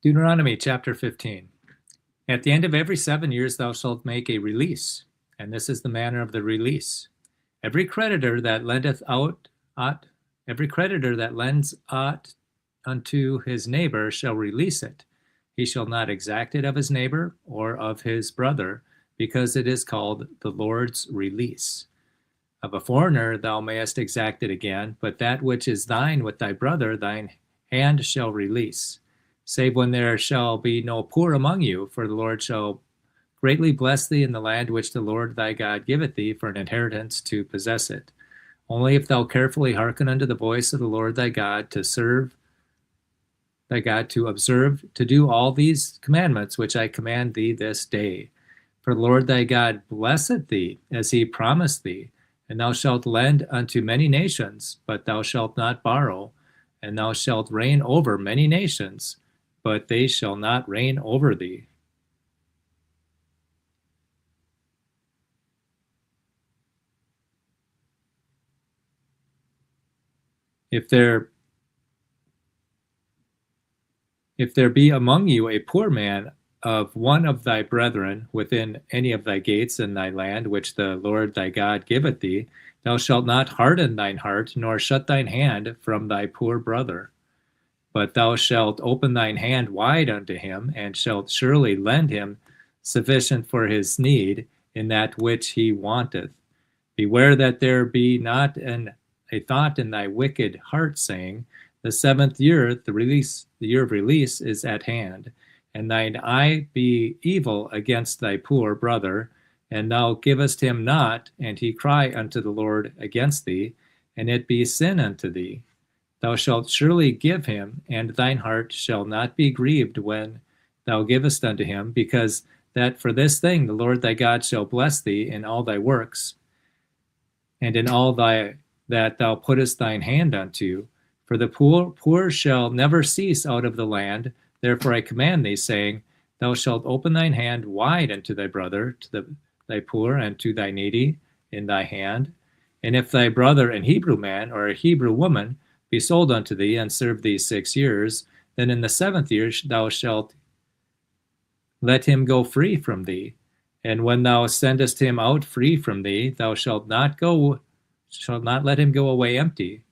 Deuteronomy chapter 15. At the end of every 7 years thou shalt make a release, and this is the manner of the release. Every creditor that lendeth aught, every creditor that lends aught unto his neighbor shall release it. He shall not exact it of his neighbor or of his brother, because it is called the Lord's release. Of a foreigner thou mayest exact it again, but that which is thine with thy brother thine hand shall release, save when there shall be no poor among you, for the Lord shall greatly bless thee in the land which the Lord thy God giveth thee for an inheritance to possess it. Only if thou carefully hearken unto the voice of the Lord thy God to serve thy God, to observe, to do all these commandments which I command thee this day. For the Lord thy God blesseth thee, as he promised thee, and thou shalt lend unto many nations, but thou shalt not borrow, and thou shalt reign over many nations, but they shall not reign over thee. If there be among you a poor man of one of thy brethren within any of thy gates in thy land, which the Lord thy God giveth thee, thou shalt not harden thine heart, nor shut thine hand from thy poor brother. But thou shalt open thine hand wide unto him, and shalt surely lend him sufficient for his need in that which he wanteth. Beware that there be not a thought in thy wicked heart, saying, the 7th year, the year of release, is at hand, and thine eye be evil against thy poor brother, and thou givest him not, and he cry unto the Lord against thee, and it be sin unto thee. Thou shalt surely give him, and thine heart shall not be grieved when thou givest unto him, because that for this thing the Lord thy God shall bless thee in all thy works, and in all that thou puttest thine hand unto. For the poor shall never cease out of the land. Therefore I command thee, saying, thou shalt open thine hand wide unto thy brother, to thy poor, and to thy needy in thy hand. And if thy brother, an Hebrew man or a Hebrew woman, be sold unto thee, and serve thee 6 years, then in the 7th year thou shalt let him go free from thee. And when thou sendest him out free from thee, thou shalt not let him go away empty.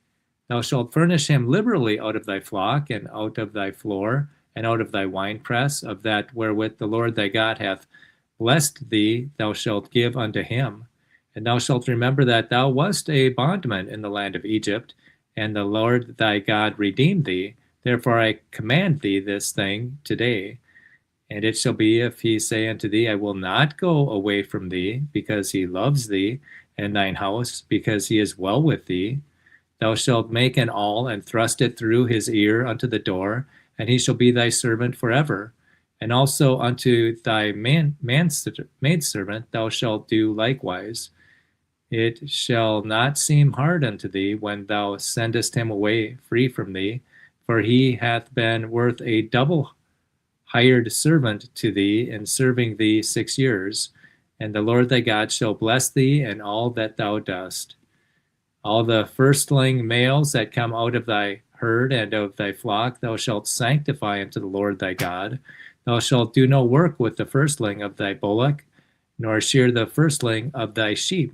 Thou shalt furnish him liberally out of thy flock, and out of thy floor, and out of thy winepress, of that wherewith the Lord thy God hath blessed thee, thou shalt give unto him. And thou shalt remember that thou wast a bondman in the land of Egypt, and the Lord thy God redeemed thee. Therefore I command thee this thing today. And it shall be, if he say unto thee, I will not go away from thee, because he loves thee, and thine house, because he is well with thee, thou shalt make an awl, and thrust it through his ear unto the door, and he shall be thy servant forever. And also unto thy maidservant thou shalt do likewise. It shall not seem hard unto thee when thou sendest him away free from thee, for he hath been worth a double hired servant to thee in serving thee 6 years. And the Lord thy God shall bless thee in all that thou dost. All the firstling males that come out of thy herd and of thy flock thou shalt sanctify unto the Lord thy God. Thou shalt do no work with the firstling of thy bullock, nor shear the firstling of thy sheep.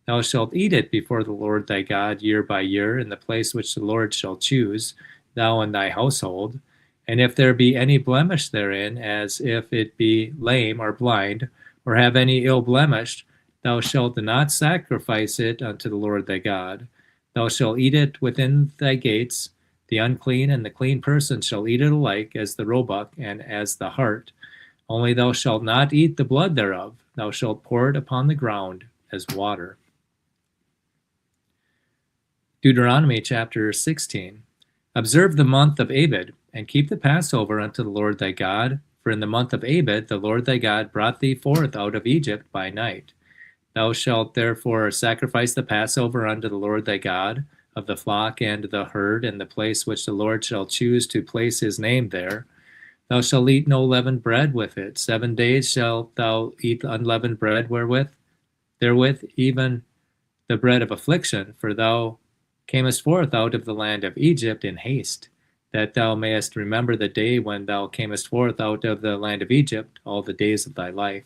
Thou shalt eat it before the Lord thy God year by year in the place which the Lord shall choose, thou and thy household. And if there be any blemish therein, as if it be lame or blind, or have any ill blemish, thou shalt not sacrifice it unto the Lord thy God. Thou shalt eat it within thy gates. The unclean and the clean person shall eat it alike, as the roebuck and as the hart. Only thou shalt not eat the blood thereof. Thou shalt pour it upon the ground as water. Deuteronomy chapter 16. Observe the month of Abib, and keep the Passover unto the Lord thy God. For in the month of Abib the Lord thy God brought thee forth out of Egypt by night. Thou shalt therefore sacrifice the Passover unto the Lord thy God, of the flock and the herd, in the place which the Lord shall choose to place his name there. Thou shalt eat no leavened bread with it. 7 days shalt thou eat unleavened bread therewith, even the bread of affliction, for thou camest forth out of the land of Egypt in haste. that thou mayest remember the day when thou camest forth out of the land of Egypt, all the days of thy life.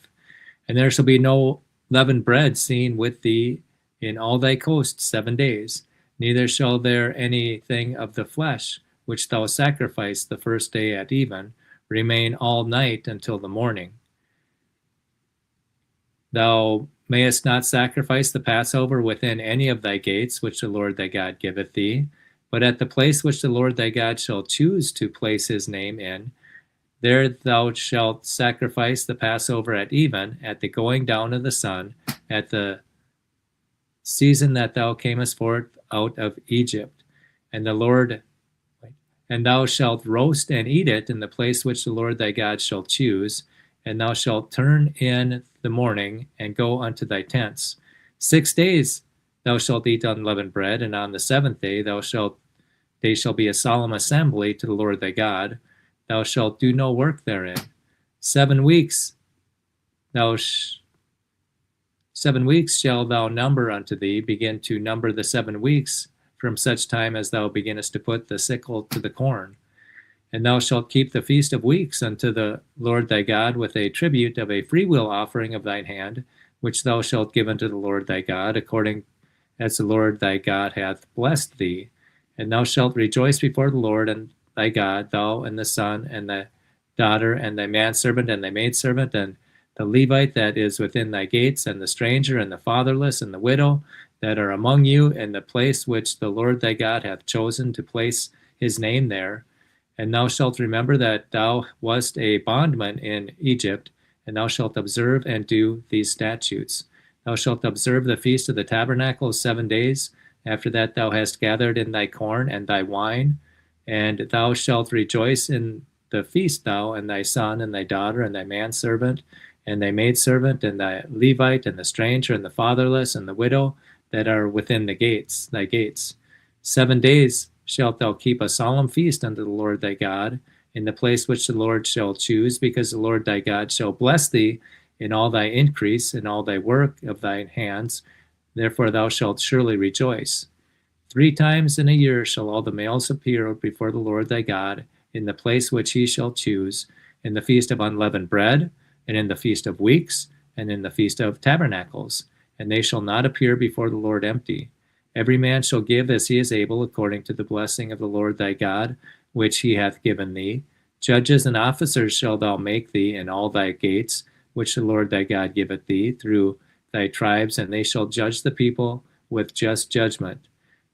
And there shall be no leavened bread seen with thee in all thy coasts 7 days, neither shall there anything of the flesh which thou sacrifice the first day at even remain all night until the morning. Thou mayest not sacrifice the Passover within any of thy gates, which the Lord thy God giveth thee, but at the place which the Lord thy God shall choose to place his name in, there thou shalt sacrifice the Passover at even, at the going down of the sun, at the season that thou camest forth out of Egypt. And thou shalt roast and eat it in the place which the Lord thy God shall choose, and thou shalt turn in the morning and go unto thy tents. 6 days thou shalt eat unleavened bread, and on the 7th day they shall be a solemn assembly to the Lord thy God. Thou shalt do no work therein. 7 weeks 7 weeks shall thou number unto thee, begin to number the 7 weeks from such time as thou beginnest to put the sickle to the corn. And thou shalt keep the feast of weeks unto the Lord thy God with a tribute of a freewill offering of thine hand, which thou shalt give unto the Lord thy God, according as the Lord thy God hath blessed thee. And thou shalt rejoice before the Lord and thy God, thou and the son and the daughter and thy manservant and thy maidservant and the Levite that is within thy gates, and the stranger and the fatherless and the widow that are among you in the place which the Lord thy God hath chosen to place his name there. And thou shalt remember that thou wast a bondman in Egypt, and thou shalt observe and do these statutes. Thou shalt observe the feast of the tabernacles 7 days. After that thou hast gathered in thy corn and thy wine, and thou shalt rejoice in the feast, thou and thy son and thy daughter and thy manservant and thy maidservant and thy Levite and the stranger and the fatherless and the widow that are within thy gates. 7 days shalt thou keep a solemn feast unto the Lord thy God in the place which the Lord shall choose, because the Lord thy God shall bless thee in all thy increase, in all thy work of thine hands. Therefore thou shalt surely rejoice. 3 times in a year shall all the males appear before the Lord thy God in the place which he shall choose, in the feast of unleavened bread, and in the feast of weeks, and in the feast of tabernacles. And they shall not appear before the Lord empty. Every man shall give as he is able, according to the blessing of the Lord thy God, which he hath given thee. Judges and officers shalt thou make thee in all thy gates, which the Lord thy God giveth thee, through thy tribes, and they shall judge the people with just judgment.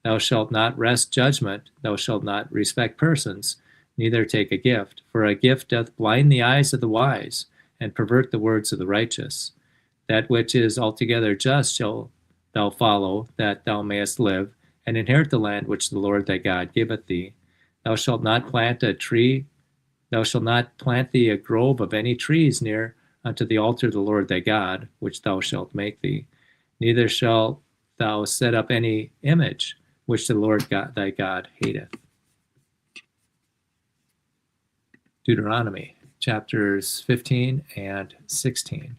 Thou shalt not wrest judgment, thou shalt not respect persons, neither take a gift, for a gift doth blind the eyes of the wise, and pervert the words of the righteous. That which is altogether just shall thou follow, that thou mayest live, and inherit the land which the Lord thy God giveth thee. Thou shalt not plant thee a grove of any trees near unto the altar of the Lord thy God, which thou shalt make thee. Neither shalt thou set up any image which the Lord thy God hateth. Deuteronomy chapters 15 and 16.